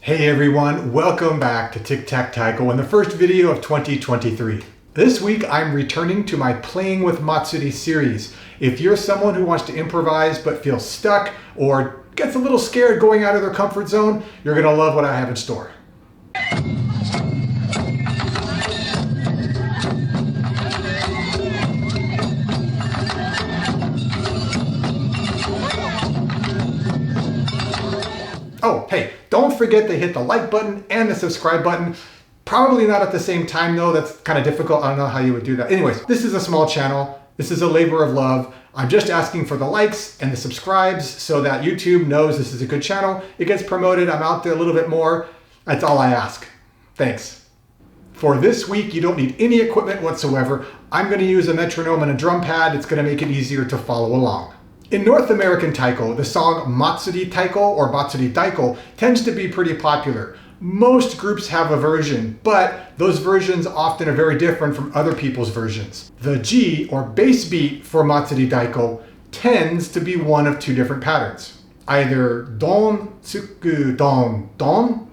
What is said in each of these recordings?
Hey everyone, welcome back to Tic Tac Taiko and the first video of 2023. This week I'm returning to my Playing with Matsuri series. If you're someone who wants to improvise but feels stuck or gets a little scared going out of their comfort zone, you're gonna love what I have in store. Oh, hey, don't forget to hit the like button and the subscribe button. Probably not at the same time though, that's kind of difficult. I don't know how you would do that. Anyways, this is a small channel. This is a labor of love. I'm just asking for the likes and the subscribes so that YouTube knows this is a good channel. It gets promoted, I'm out there a little bit more. That's all I ask. Thanks. For this week, you don't need any equipment whatsoever. I'm gonna use a metronome and a drum pad. It's gonna make it easier to follow along. In North American Taiko, the song Matsuri Taiko or Matsuri Taiko tends to be pretty popular. Most groups have a version, but those versions often are very different from other people's versions. The G or bass beat for Matsuri Taiko tends to be one of two different patterns. Either don, tsuku, don, don,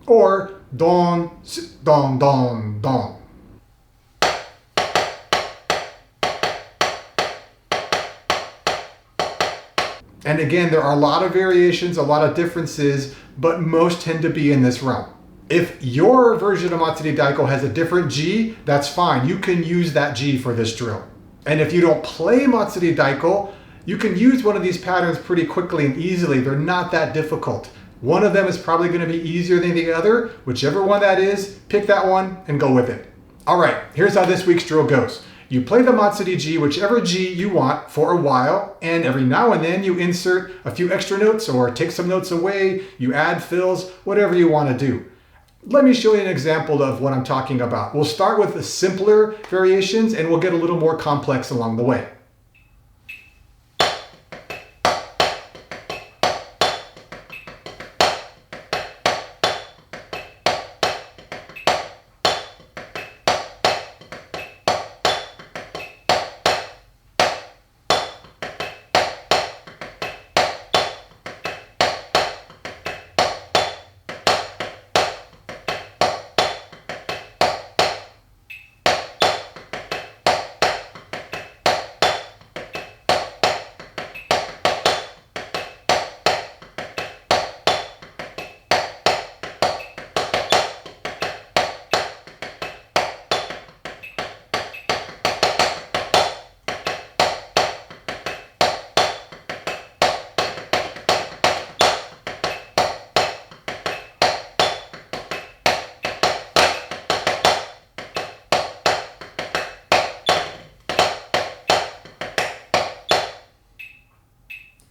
or don, don, don, don. And again, there are a lot of variations, a lot of differences, but most tend to be in this realm. If your version of Matsuri Taiko has a different G, that's fine. You can use that G for this drill. And if you don't play Matsuri Taiko, you can use one of these patterns pretty quickly and easily. They're not that difficult. One of them is probably going to be easier than the other. Whichever one that is, pick that one and go with it. All right, here's how this week's drill goes. You play the Matsuri G, whichever G you want, for a while, and every now and then you insert a few extra notes or take some notes away, you add fills, whatever you want to do. Let me show you an example of what I'm talking about. We'll start with the simpler variations and we'll get a little more complex along the way.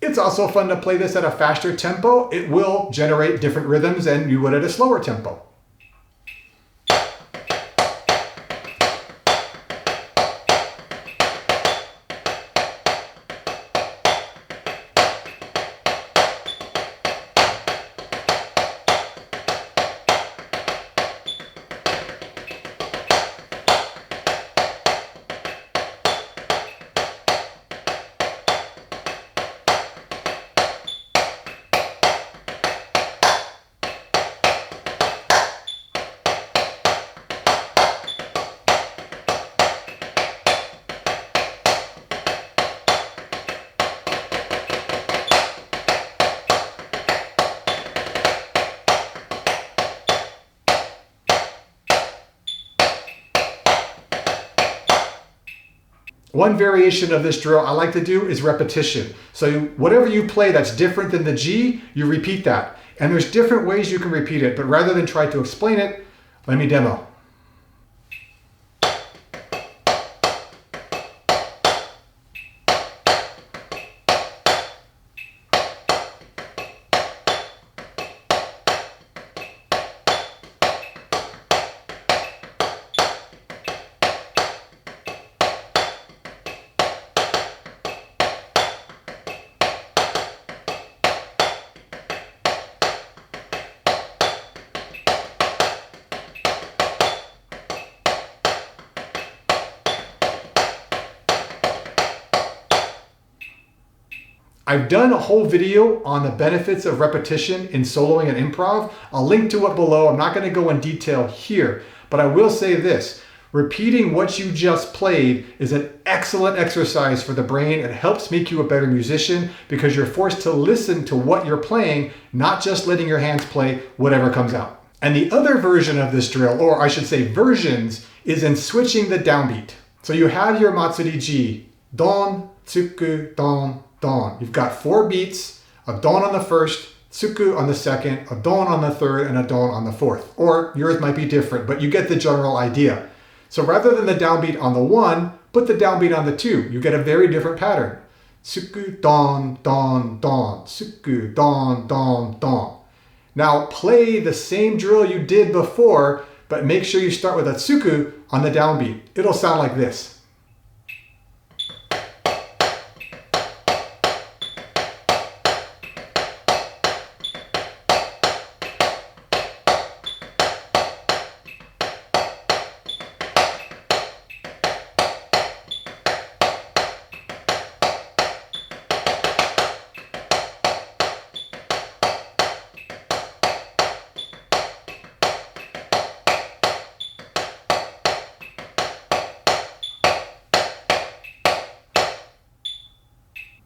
It's also fun to play this at a faster tempo. It will generate different rhythms than you would at a slower tempo. One variation of this drill I like to do is repetition. So whatever you play that's different than the G, you repeat that. And there's different ways you can repeat it, but rather than try to explain it, let me demo. I've done a whole video on the benefits of repetition in soloing and improv. I'll link to it below. I'm not going to go in detail here, but I will say this. Repeating what you just played is an excellent exercise for the brain. It helps make you a better musician because you're forced to listen to what you're playing, not just letting your hands play whatever comes out. And the other version of this drill, or I should say versions, is in switching the downbeat. So you have your Matsuri G, don, tsuku, don, don. You've got 4 beats, a don on the first, tsuku on the second, a don on the third, and a don on the fourth. Or yours might be different, but you get the general idea. So rather than the downbeat on the 1, put the downbeat on the 2. You get a very different pattern. Tsuku, don, don, don, tsuku, don, don, don. Now play the same drill you did before, but make sure you start with a tsuku on the downbeat. It'll sound like this.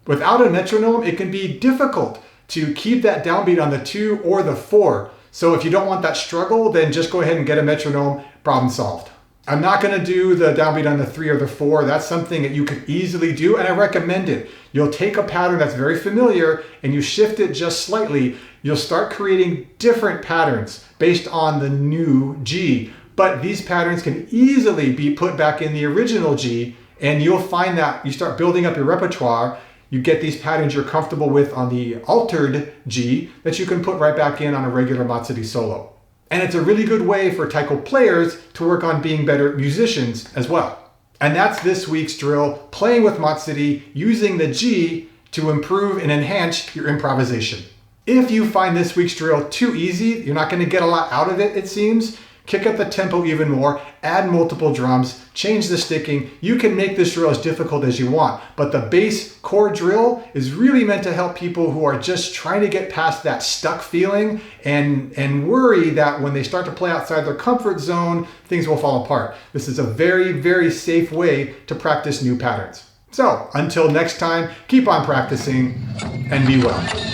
Without a metronome, it can be difficult to keep that downbeat on the 2 or the 4. So if you don't want that struggle, then just go ahead and get a metronome, problem solved. I'm not going to do the downbeat on the 3 or the 4. That's something that you could easily do, and I recommend it. You'll take a pattern that's very familiar and you shift it just slightly. You'll start creating different patterns based on the new G. But these patterns can easily be put back in the original G, and you'll find that you start building up your repertoire. You get these patterns you're comfortable with on the altered G that you can put right back in on a regular Matsuri solo. And it's a really good way for Taiko players to work on being better musicians as well. And that's this week's drill, playing with Matsuri, using the G to improve and enhance your improvisation. If you find this week's drill too easy, you're not going to get a lot out of it, it seems, kick up the tempo even more, add multiple drums, change the sticking. You can make this drill as difficult as you want, but the base core drill is really meant to help people who are just trying to get past that stuck feeling and worry that when they start to play outside their comfort zone, things will fall apart. This is a very, very safe way to practice new patterns. So until next time, keep on practicing and be well.